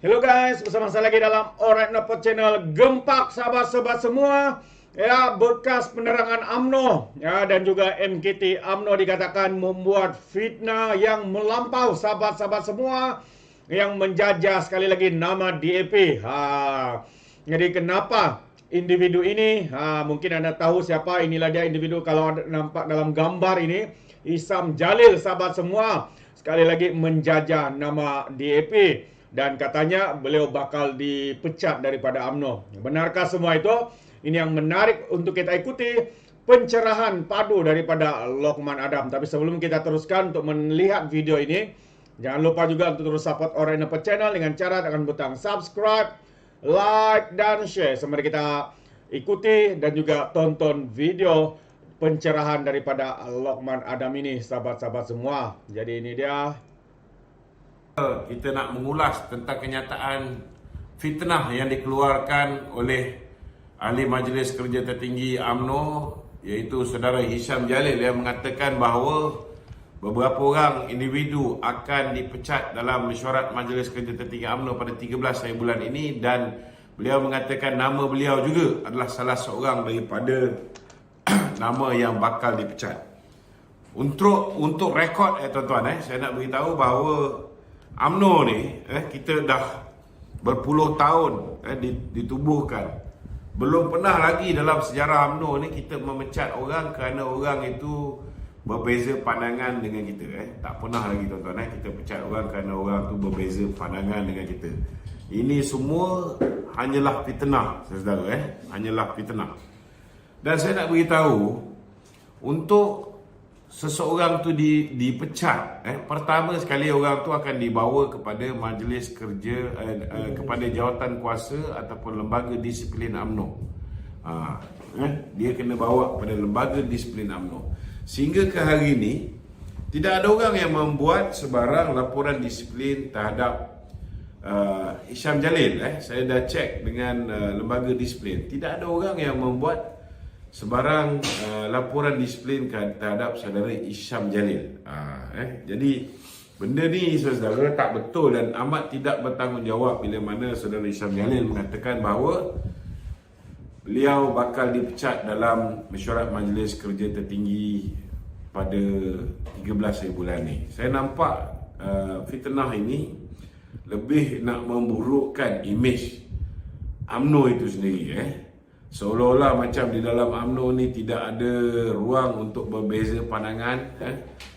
Hello guys, bersama saya lagi dalam Alright Nopot Channel. Gempak sahabat-sahabat semua. Ya, bekas penerangan UMNO ya, dan juga MKT UMNO dikatakan membuat fitnah yang melampau sahabat-sahabat semua, yang menjajah sekali lagi nama DAP. Jadi kenapa individu ini? Mungkin anda tahu siapa, inilah dia individu. Kalau nampak dalam gambar ini, Isham Jalil sahabat semua, sekali lagi menjajah nama DAP. Dan katanya beliau bakal dipecat daripada UMNO. Benarkah semua itu? Ini yang menarik untuk kita ikuti pencerahan padu daripada Lokman Adam. Tapi sebelum kita teruskan untuk melihat video ini, jangan lupa juga untuk terus support Alright Nopot Channel dengan cara tekan butang subscribe, like, dan share. Mari kita ikuti dan juga tonton video pencerahan daripada Lokman Adam ini, sahabat-sahabat semua. Jadi ini dia. Kita nak mengulas tentang kenyataan fitnah yang dikeluarkan oleh Ahli Majlis Kerja Tertinggi UMNO, iaitu saudara Isham Jalil, yang mengatakan bahawa beberapa orang individu akan dipecat dalam mesyuarat Majlis Kerja Tertinggi UMNO pada 13 hari bulan ini, dan beliau mengatakan nama beliau juga adalah salah seorang daripada nama yang bakal dipecat. Untuk rekod tuan-tuan, saya nak beritahu bahawa UMNO ni kita dah berpuluh tahun ditubuhkan. Belum pernah lagi dalam sejarah UMNO ni kita memecat orang kerana orang itu berbeza pandangan dengan kita. Tak pernah lagi tuan-tuan kita pecat orang kerana orang tu berbeza pandangan dengan kita. Ini semua hanyalah fitnah, saudara. Hanyalah fitnah. Dan saya nak beritahu, untuk seseorang tu dipecat, pertama sekali orang tu akan dibawa kepada majlis kerja, kepada jawatan kuasa ataupun lembaga disiplin UMNO. Dia kena bawa kepada lembaga disiplin UMNO. Sehingga ke hari ini tidak ada orang yang membuat sebarang laporan disiplin terhadap Isham Jalil. Saya dah cek dengan lembaga disiplin, tidak ada orang yang membuat sebarang laporan disiplin terhadap saudara Isham Jalil. Jadi benda ni saudara tak betul dan amat tidak bertanggungjawab bila mana saudara Isham Jalil mengatakan bahawa beliau bakal dipecat dalam mesyuarat Majlis Kerja Tertinggi pada 13 hari bulan ni. Saya nampak fitnah ini lebih nak memburukkan imej UMNO itu sendiri. Seolah-olah macam di dalam UMNO ni tidak ada ruang untuk berbeza pandangan,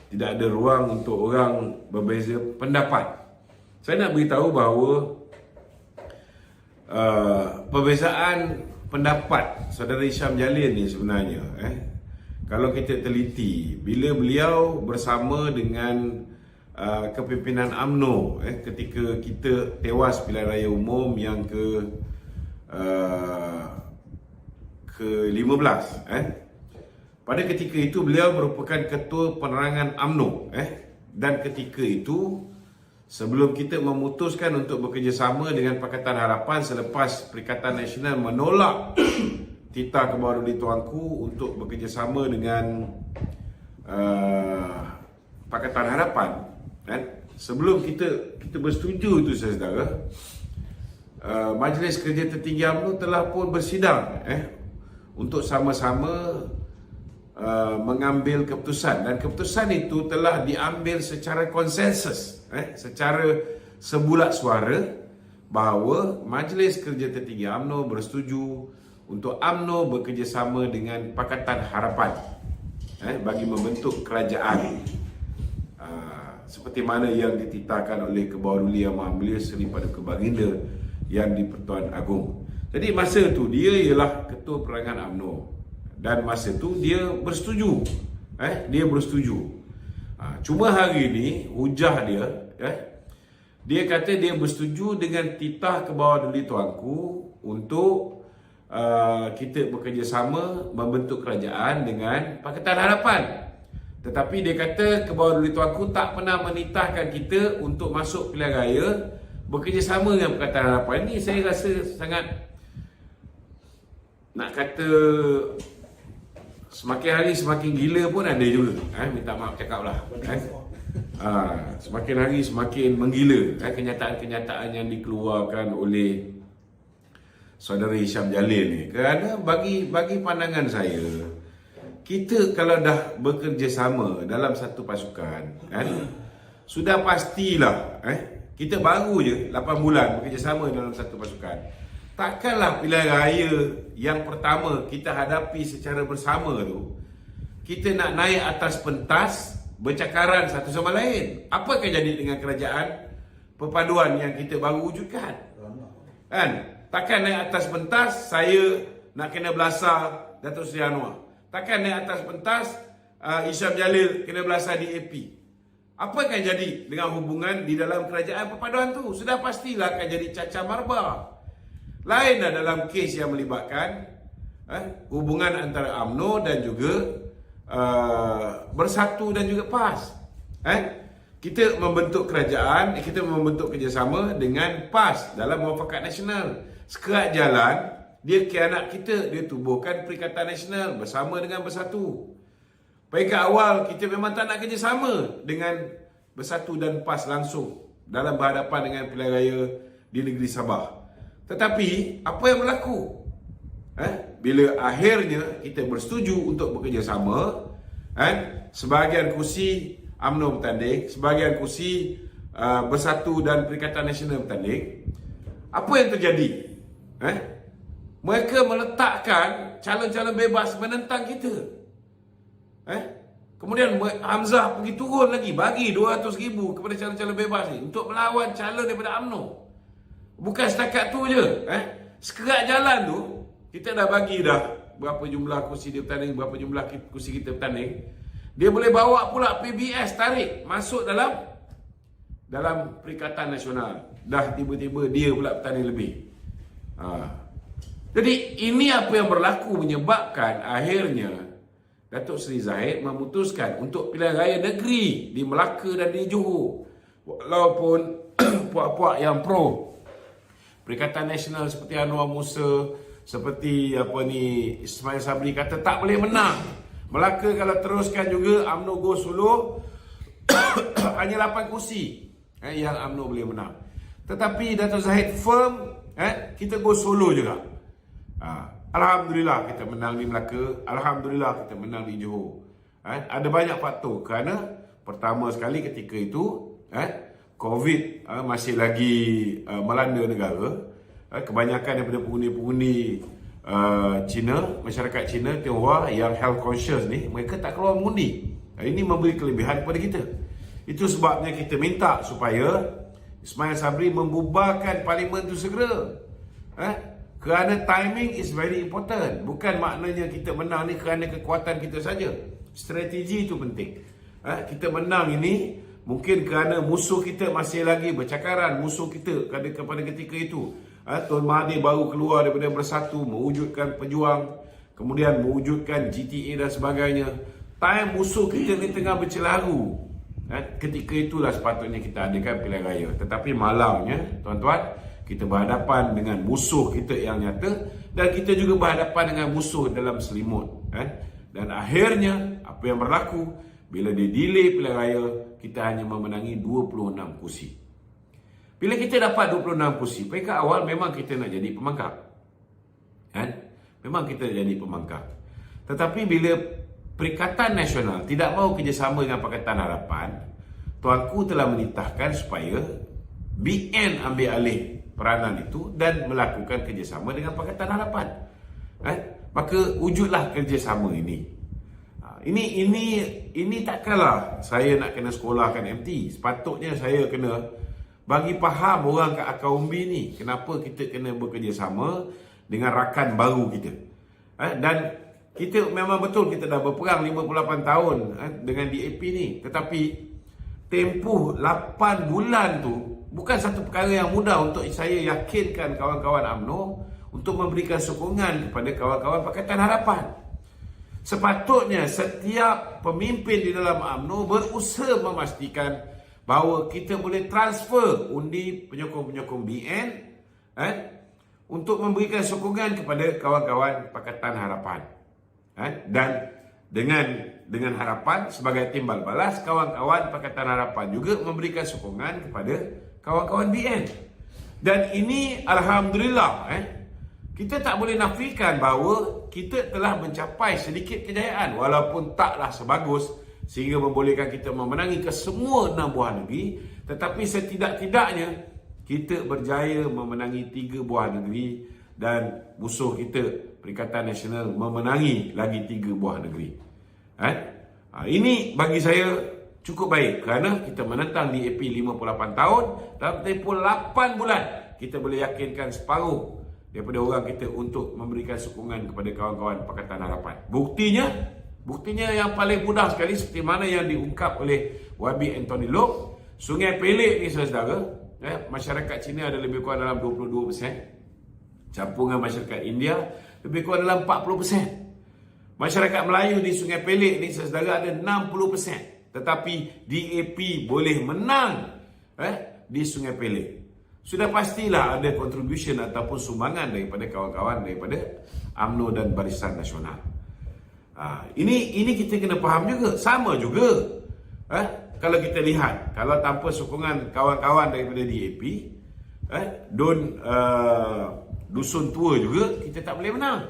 tidak ada ruang untuk orang berbeza pendapat. Saya nak beritahu bahawa perbezaan pendapat saudara Isham Jalil ni sebenarnya, kalau kita teliti, bila beliau bersama dengan kepimpinan UMNO ketika kita tewas pilihan raya umum yang ke-15, pada ketika itu beliau merupakan ketua penerangan UMNO, dan ketika itu sebelum kita memutuskan untuk bekerjasama dengan Pakatan Harapan selepas Perikatan Nasional menolak titah Kebaharuan Tuanku untuk bekerjasama dengan Pakatan Harapan, sebelum kita bersetuju itu saudara, Majlis Kerja Tertinggi UMNO telah pun bersidang untuk sama-sama mengambil keputusan, dan keputusan itu telah diambil secara konsensus, secara sebulat suara, bahawa Majlis Kerja Tertinggi UMNO bersetuju untuk UMNO bekerjasama dengan Pakatan Harapan bagi membentuk kerajaan seperti mana yang dititahkan oleh Kebaharuan Yang Maha Mulia Seri Paduka Baginda Yang di-Pertuan Agong. Jadi masa tu dia ialah ketua penerangan UMNO, dan masa tu dia bersetuju. Dia bersetuju. Cuma hari ni hujah dia, dia kata dia bersetuju dengan titah Kebaharuan Tuanku untuk kita bekerjasama membentuk kerajaan dengan Pakatan Harapan. Tetapi dia kata Kebaharuan Tuanku tak pernah menitahkan kita untuk masuk pilihan raya bekerjasama dengan Pakatan Harapan. Ini saya rasa sangat, nak kata semakin hari semakin gila pun ada juga. Minta maaf cakap lah. Semakin hari semakin menggila kenyataan-kenyataan yang dikeluarkan oleh saudara Hisham Jalil ni. Kerana bagi pandangan saya, kita kalau dah bekerjasama dalam satu pasukan, sudah pastilah kita baru je 8 bulan bekerjasama dalam satu pasukan. Takkanlah pilihan raya yang pertama kita hadapi secara bersama tu, kita nak naik atas pentas bercakaran satu sama lain. Apa akan jadi dengan kerajaan perpaduan yang kita baru wujudkan? Kan? Takkan naik atas pentas saya nak kena belasah Datuk Seri Anwar. Takkan naik atas pentas Hisham Jalil kena belasah DAP. Apa akan jadi dengan hubungan di dalam kerajaan perpaduan tu? Sudah pastilah akan jadi cacah marba. Lainlah dalam kes yang melibatkan hubungan antara UMNO dan juga Bersatu dan juga PAS. Kita membentuk kerajaan, kita membentuk kerjasama dengan PAS dalam Muafakat Nasional. Sekerat jalan, dia kianat kita, dia tubuhkan Perikatan Nasional bersama dengan Bersatu. Pada awal kita memang tak nak kerjasama dengan Bersatu dan PAS langsung dalam berhadapan dengan pilihan raya di negeri Sabah. Tetapi apa yang berlaku? Bila akhirnya kita bersetuju untuk bekerjasama, sebahagian kursi UMNO bertanding, sebahagian kursi Bersatu dan Perikatan Nasional bertanding, apa yang terjadi? Mereka meletakkan calon-calon bebas menentang kita. Kemudian Hamzah pergi turun lagi, bagi 200,000 kepada calon-calon bebas ni untuk melawan calon daripada UMNO. Bukan setakat tu je. Sekerat jalan tu, kita dah bagi dah berapa jumlah kursi dia bertanding, berapa jumlah kursi kita bertanding. Dia boleh bawa pula PBS tarik masuk dalam Perikatan Nasional. Dah tiba-tiba dia pula bertanding lebih. Jadi ini apa yang berlaku menyebabkan akhirnya Datuk Seri Zahid memutuskan untuk pilihan raya negeri di Melaka dan di Johor. Walaupun puak-puak yang pro Perikatan Nasional seperti Anwar Musa, seperti Ismail Sabri kata tak boleh menang. Melaka kalau teruskan juga UMNO go solo hanya 8 kursi yang UMNO boleh menang. Tetapi Datuk Zahid firm kita go solo juga. Alhamdulillah kita menang di Melaka, alhamdulillah kita menang di Johor. Ada banyak faktor kerana pertama sekali ketika itu COVID masih lagi melanda negara. Kebanyakan daripada pengundi-pengundi Cina, masyarakat Cina, Tionghoa yang health conscious ni, mereka tak keluar mengundi. Ini memberi kelebihan kepada kita. Itu sebabnya kita minta supaya Ismail Sabri membubarkan parlimen itu segera. Kerana timing is very important. Bukan maknanya kita menang ni kerana kekuatan kita saja. Strategi itu penting. Kita menang ini mungkin kerana musuh kita masih lagi bercakaran. Musuh kita kepada ketika itu Tun Mahathir baru keluar daripada Bersatu, mewujudkan Pejuang, kemudian mewujudkan GTA dan sebagainya. Time musuh kita ni tengah bercelaru. Ketika itulah sepatutnya kita adakan pilihan raya. Tetapi malangnya tuan-tuan, kita berhadapan dengan musuh kita yang nyata, dan kita juga berhadapan dengan musuh dalam selimut. Dan akhirnya apa yang berlaku bila dia delay pilihan raya, kita hanya memenangi 26 kursi. Bila kita dapat 26 kursi, pada awal memang kita nak jadi pemangkap. Memang kita nak jadi pemangkap. Tetapi bila Perikatan Nasional tidak mahu kerjasama dengan Pakatan Harapan, Tuanku telah menitahkan supaya BN ambil alih peranan itu dan melakukan kerjasama dengan Pakatan Harapan. Maka wujudlah kerjasama ini. Ini takkanlah saya nak kena sekolahkan MT. Sepatutnya saya kena bagi faham orang kat akar umbi ni kenapa kita kena bekerjasama dengan rakan baru kita. Dan kita memang betul kita dah berperang 58 tahun dengan DAP ni. Tetapi tempoh 8 bulan tu bukan satu perkara yang mudah untuk saya yakinkan kawan-kawan UMNO untuk memberikan sokongan kepada kawan-kawan Pakatan Harapan. Sepatutnya setiap pemimpin di dalam UMNO berusaha memastikan bahawa kita boleh transfer undi penyokong-penyokong BN untuk memberikan sokongan kepada kawan-kawan Pakatan Harapan. Dan dengan harapan sebagai timbal balas, kawan-kawan Pakatan Harapan juga memberikan sokongan kepada kawan-kawan BN. Dan ini alhamdulillah kita tak boleh nafikan bahawa kita telah mencapai sedikit kejayaan, walaupun taklah sebagus sehingga membolehkan kita memenangi ke semua 6 buah negeri, tetapi setidak-tidaknya kita berjaya memenangi 3 buah negeri dan musuh kita Perikatan Nasional memenangi lagi 3 buah negeri. Ini bagi saya cukup baik kerana kita menentang DAP 58 tahun, dalam tempoh 8 bulan kita boleh yakinkan separuh daripada orang kita untuk memberikan sokongan kepada kawan-kawan Pakatan Harapan. Buktinya yang paling mudah sekali seperti mana yang diungkap oleh YB Anthony Loke. Sungai Pelik ni saudara, masyarakat Cina ada lebih kurang dalam 22%. Campungan masyarakat India lebih kurang dalam 40%. Masyarakat Melayu di Sungai Pelik ni saudara ada 60%. Tetapi DAP boleh menang di Sungai Pelik. Sudah pastilah ada contribution ataupun sumbangan daripada kawan-kawan daripada UMNO dan Barisan Nasional. Ini kita kena faham juga. Sama juga kalau kita lihat, kalau tanpa sokongan kawan-kawan daripada DAP, dusun tua juga kita tak boleh menang.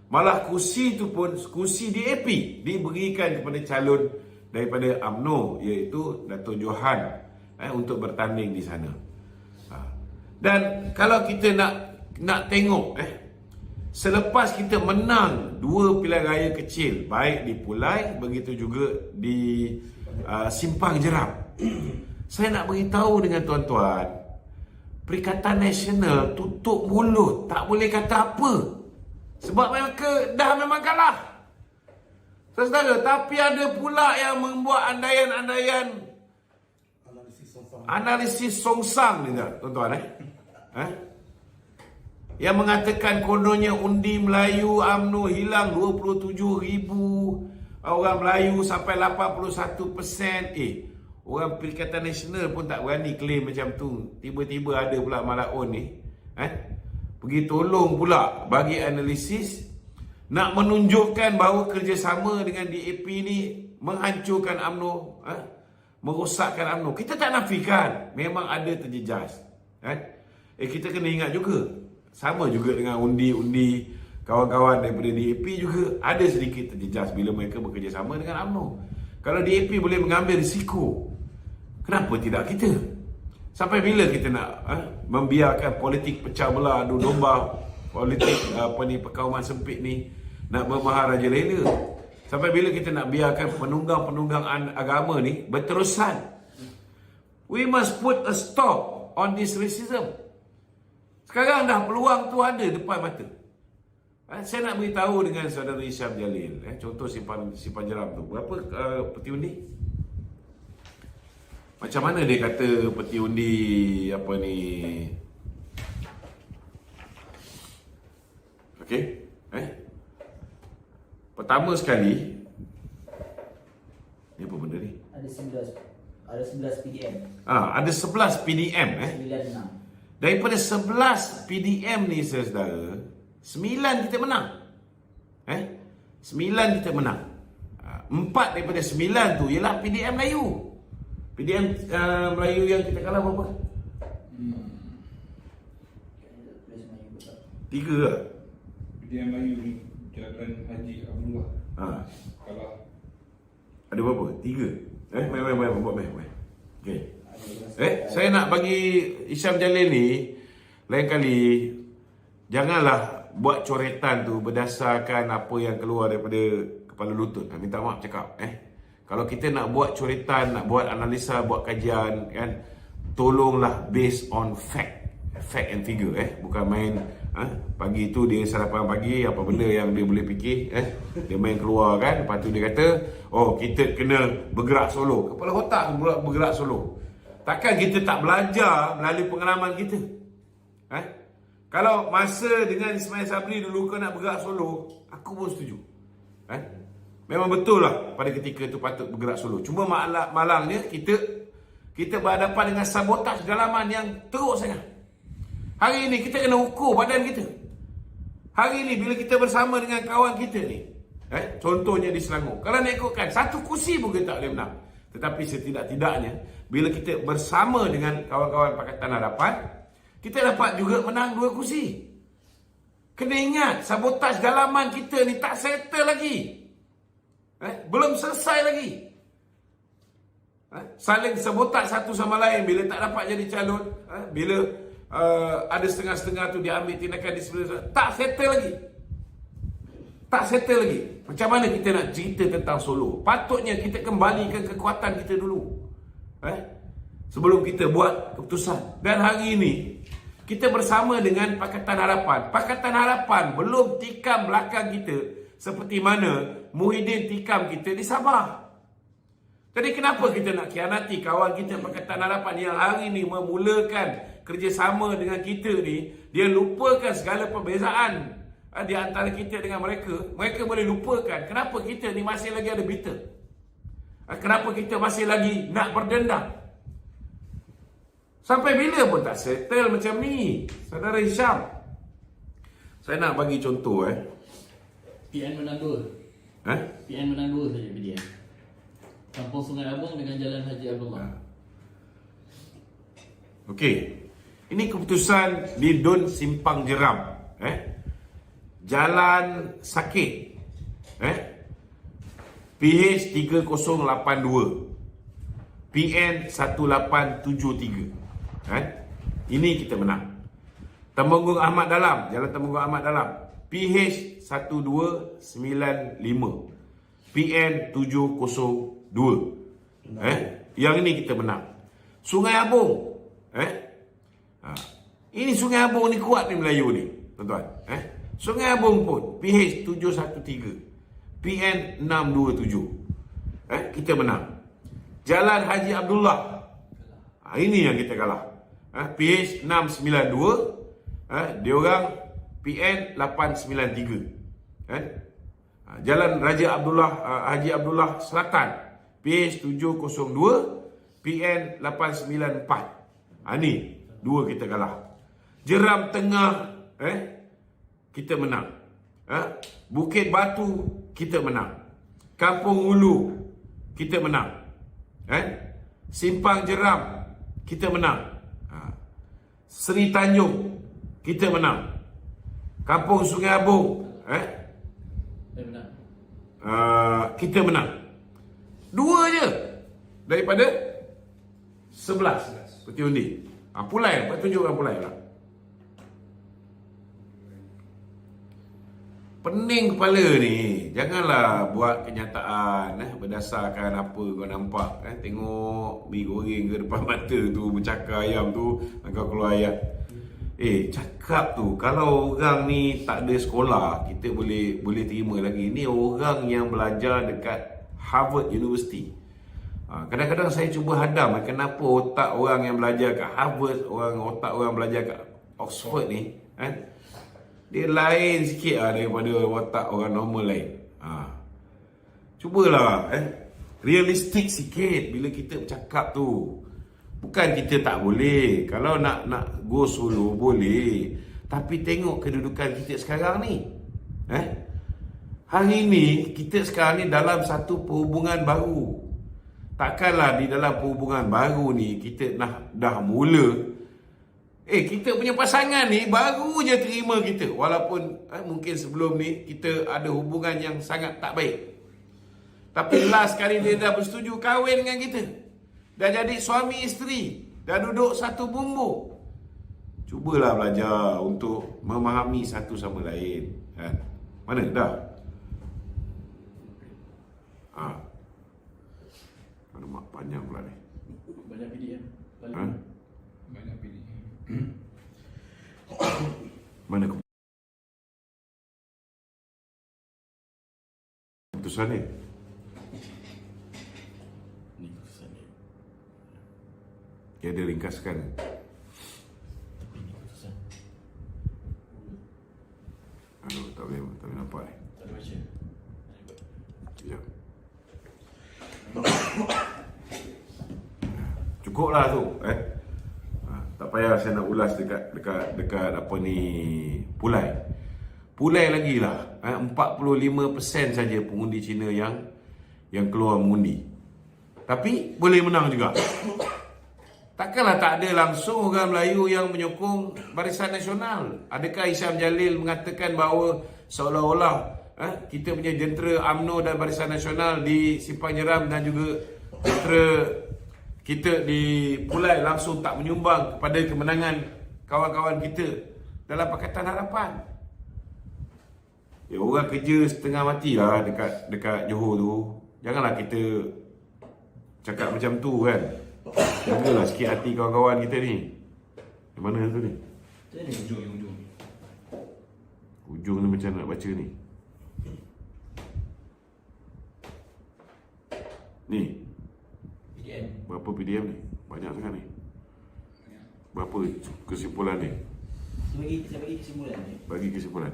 Malah kursi tu pun, kursi DAP diberikan kepada calon daripada UMNO, iaitu Dato' Johan, untuk bertanding di sana. Dan kalau kita nak tengok selepas kita menang 2 pilihan raya kecil, baik di Pulai, begitu juga di Simpang Jeram, saya nak beritahu dengan tuan-tuan, Perikatan Nasional tutup mulut, tak boleh kata apa. Sebab mereka dah memang kalah, saudara. Tapi ada pula yang membuat andaian-andaian analisis songsang ni tuan-tuan yang mengatakan kononnya undi Melayu UMNO hilang 27,000 orang Melayu sampai 81%. Orang Perikatan Nasional pun tak berani claim macam tu. Tiba-tiba ada pula Malaun ni pergi tolong pula bagi analisis, nak menunjukkan bahawa kerjasama dengan DAP ni menghancurkan UMNO, merosakkan UMNO. Kita tak nafikan memang ada terjejas. Kita kena ingat juga, sama juga dengan undi-undi kawan-kawan daripada DAP juga ada sedikit terjejas bila mereka bekerjasama dengan UMNO. Kalau DAP boleh mengambil risiko, kenapa tidak kita? Sampai bila kita nak membiarkan politik pecah belah, adu domba, politik perkauman sempit ni nak bermaharajalela? Sampai bila kita nak biarkan penunggang-penunggang agama ni berterusan? We must put a stop on this racism. Sekarang dah peluang tu ada depan mata. Saya nak beritahu dengan saudara Hisham Jalil, contoh Simpang Jeram tu, berapa peti undi? Macam mana dia kata peti undi apa ni? Okey, pertama sekali, ni apa benda ni? Ada 11 PDM. Ada 11 PDM 96. Daripada 11 PDM ni saudara, 9 kita menang. 9 kita menang. 4 daripada 9 tu ialah PDM Melayu. PDM Melayu yang kita kalah berapa? 3 ke? PDM Melayu ni Jalan Haji Abdullah. Kalah. Ada berapa? 3. Main. Okey. Saya nak bagi Hisham Jalil ni, lain kali janganlah buat coretan tu berdasarkan apa yang keluar daripada kepala lutut. Minta maaf cakap. Kalau kita nak buat coretan, nak buat analisa, buat kajian, kan, tolonglah based on fact and figure. Bukan main pagi tu dia sarapan pagi, apa benda yang dia boleh fikir, dia main keluar kan, lepas tu dia kata, oh kita kena bergerak solo. Kepala otak bergerak solo. Takkan kita tak belajar melalui pengalaman kita? Kalau masa dengan Ismail Sabri dulu kau nak bergerak solo, aku pun setuju. Memang betul lah pada ketika tu patut bergerak solo. Cuma malangnya kita berhadapan dengan sabotaj dalaman yang teruk sangat. Hari ini kita kena ukur badan kita. Hari ini bila kita bersama dengan kawan kita ni, Contohnya di Selangor. Kalau nak ikutkan, satu kursi pun kita tak boleh menang. Tetapi setidak-tidaknya, bila kita bersama dengan kawan-kawan Pakatan Harapan, kita dapat juga menang 2 kursi. Kena ingat, sabotaj dalaman kita ni tak settle lagi. Belum selesai lagi. Saling sabotaj satu sama lain bila tak dapat jadi calon. Bila ada setengah-setengah tu diambil tindakan di sebelah, tak settle lagi. Tak settle lagi. Macam mana kita nak cerita tentang Solo? Patutnya kita kembalikan kekuatan kita dulu. Sebelum kita buat keputusan. Dan hari ini, kita bersama dengan Pakatan Harapan. Pakatan Harapan belum tikam belakang kita seperti mana Muhyiddin tikam kita di Sabah. Jadi kenapa kita nak khianati kawan kita Pakatan Harapan yang hari ini memulakan kerjasama dengan kita ni? Dia lupakan segala perbezaan di antara kita dengan mereka. Mereka boleh lupakan. Kenapa kita ni masih lagi ada bitter? Kenapa kita masih lagi nak berdendam? Sampai bila pun tak settle macam ni, Saudara Hisham. Saya nak bagi contoh PN menang 2. PN menang 2 saja PDN. Kampung Sungai Abang dengan Jalan Haji Abdullah. Okey. Ini keputusan di Dun Simpang Jeram. Jalan Sakit. PH 3082. PN 1873. Ini kita menang. Temenggung Ahmad Dalam, Jalan Temenggung Ahmad Dalam, PH 1295. PN 702. Yang ini kita menang. Sungai Abung. Ini Sungai Abung ni kuat ni Melayu ni, tuan-tuan. Sungai Abung pun PH 713. PN 627. Kita menang. Jalan Haji Abdullah. Ini yang kita kalah. PH 692. Dia orang PN 893. Jalan Raja Abdullah, Haji Abdullah Selatan, PH 702. PN 894. Ini dua kita kalah. Jeram Tengah kita menang. Bukit Batu kita menang. Kampung Ulu kita menang. Simpang Jeram kita menang. Seri Tanjung kita menang. Kampung Sungai Abung kita menang. 2 je daripada 11 peti undi. Pulai, tunjukkan pulai lah. Pening kepala ni. Janganlah buat kenyataan berdasarkan apa kau nampak. Tengok mi goreng ke depan mata tu, bercakap ayam tu, kau keluar ayat. Cakap tu, kalau orang ni tak ada sekolah, kita boleh terima lagi. Ni orang yang belajar dekat Harvard University. Kadang-kadang saya cuba hadam kenapa otak orang yang belajar kat Harvard, otak orang belajar kat Oxford ni, dia lain sikit daripada otak orang normal lain. Cubalah realistik sikit bila kita bercakap tu. Bukan kita tak boleh. Kalau nak go solo boleh. Tapi tengok kedudukan kita sekarang ni. Hari ni kita sekarang ni dalam satu perhubungan baru. Takkanlah di dalam perhubungan baru ni kita dah mula. Kita punya pasangan ni baru je terima kita. Walaupun mungkin sebelum ni kita ada hubungan yang sangat tak baik. Tapi last kali dia dah bersetuju kahwin dengan kita. Dah jadi suami isteri. Dah duduk satu bumbu. Cubalah belajar untuk memahami satu sama lain. Mana dah? Mana mak panjang pula ni. Banyak PDF. Banyak pilih. Mana keputusan ni? Ni keputusan dia. Dia ada ringkaskan. Tapi ni keputusan. Aduh, tak boleh nampak ni. Tak ada baca. Ya. Cukuplah tu, Tak payah saya nak ulas dekat apa ni Pulai. pulai lagi lah. 45% saja pengundi Cina yang keluar mengundi. Tapi boleh menang juga. Takkanlah tak ada langsung orang Melayu yang menyokong Barisan Nasional. Adakah Hisham Jalil mengatakan bahawa seolah-olah kita punya jentera UMNO dan Barisan Nasional di Simpang Jeram dan juga jentera kita di Pulai langsung tak menyumbang kepada kemenangan kawan-kawan kita dalam Pakatan Harapan? Ya, orang kerja setengah mati lah dekat Johor tu. Janganlah kita cakap macam tu kan. Jagalah sikit hati kawan-kawan kita ni. Yang mana tu ni? Ujung. Ujung ni macam nak baca ni. Ni. PDM. Berapa PDM ni? Banyak sangat ni. Berapa kesimpulan ni? Saya bagi kesimpulan ni. Bagi kesimpulan.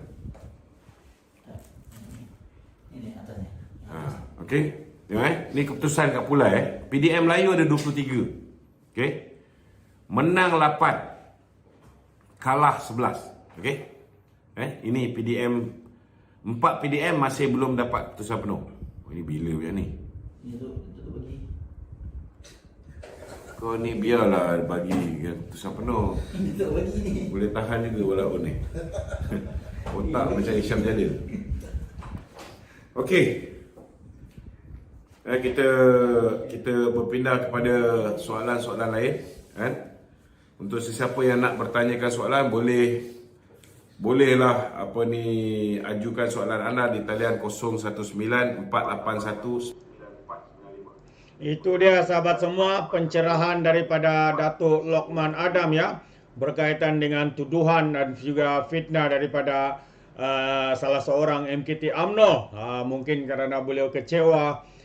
Ini atasnya. Okey. Tengok ni keputusan kat Pulai PDM Melayu ada 23. Okey. Menang 8. Kalah 11. Okey. Ini PDM 4 PDM masih belum dapat keputusan penuh. Ini bila punya ni? Ini tu bagi. Kau ni biarlah bagi keputusan penuh. Ini tu bagi ni. Boleh tahan juga walaupun ni. Otak macam Hisham Jalil. Okey. Kita berpindah kepada soalan-soalan lain, kan? Untuk sesiapa yang nak bertanyakan soalan bolehlah ajukan soalan anda di talian 019-481-9495. Itu dia sahabat semua pencerahan daripada Datuk Lokman Adam ya, berkaitan dengan tuduhan dan juga fitnah daripada salah seorang MKT UMNO. Mungkin kerana beliau kecewa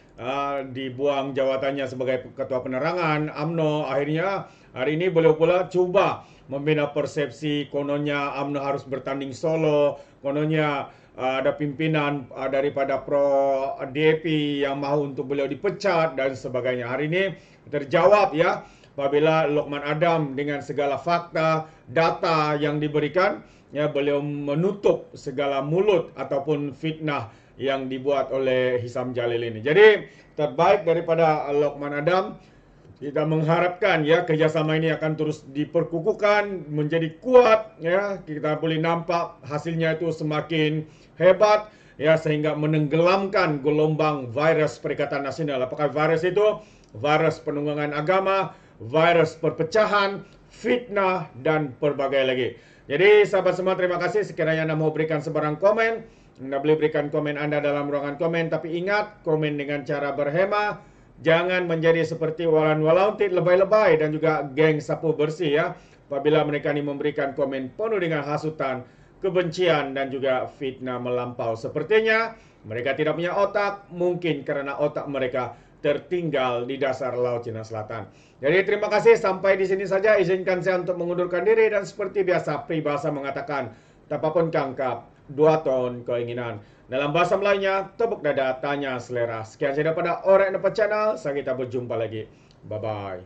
dibuang jawatannya sebagai Ketua Penerangan UMNO. Akhirnya hari ini beliau pula cuba membina persepsi kononnya UMNO harus bertanding solo, kononnya ada pimpinan daripada Pro DAP yang mahu untuk beliau dipecat dan sebagainya. Hari ini terjawab ya, apabila Lokman Adam dengan segala fakta, data yang diberikan, ya, beliau menutup segala mulut ataupun fitnah yang dibuat oleh Hisham Jalil ini. Jadi terbaik daripada Lokman Adam, kita mengharapkan ya kerjasama ini akan terus diperkukuhkan menjadi kuat ya. Kita boleh nampak hasilnya itu semakin hebat ya, sehingga menenggelamkan gelombang virus Perikatan Nasional. Apakah virus itu? Virus penunggangan agama, virus perpecahan, fitnah dan berbagai lagi. Jadi sahabat semua, terima kasih. Sekiranya anda mau berikan sebarang komen, anda boleh berikan komen anda dalam ruangan komen. Tapi ingat, komen dengan cara berhema. Jangan menjadi seperti Walan Walauntit, lebay-lebay dan juga geng sapu bersih ya. Apabila mereka ini memberikan komen penuh dengan hasutan, kebencian dan juga fitnah melampau. Sepertinya mereka tidak punya otak, mungkin karena otak mereka tertinggal di dasar Laut Cina Selatan. Jadi terima kasih, sampai di sini saja. Izinkan saya untuk mengundurkan diri dan seperti biasa peribahasa mengatakan, tapapun kangkap, 2 ton keinginan. Dalam bahasa Melayunya, tepuk dada, tanya selera. Sekian saja daripada Orek Nepa Channel. Sampai kita berjumpa lagi. Bye-bye.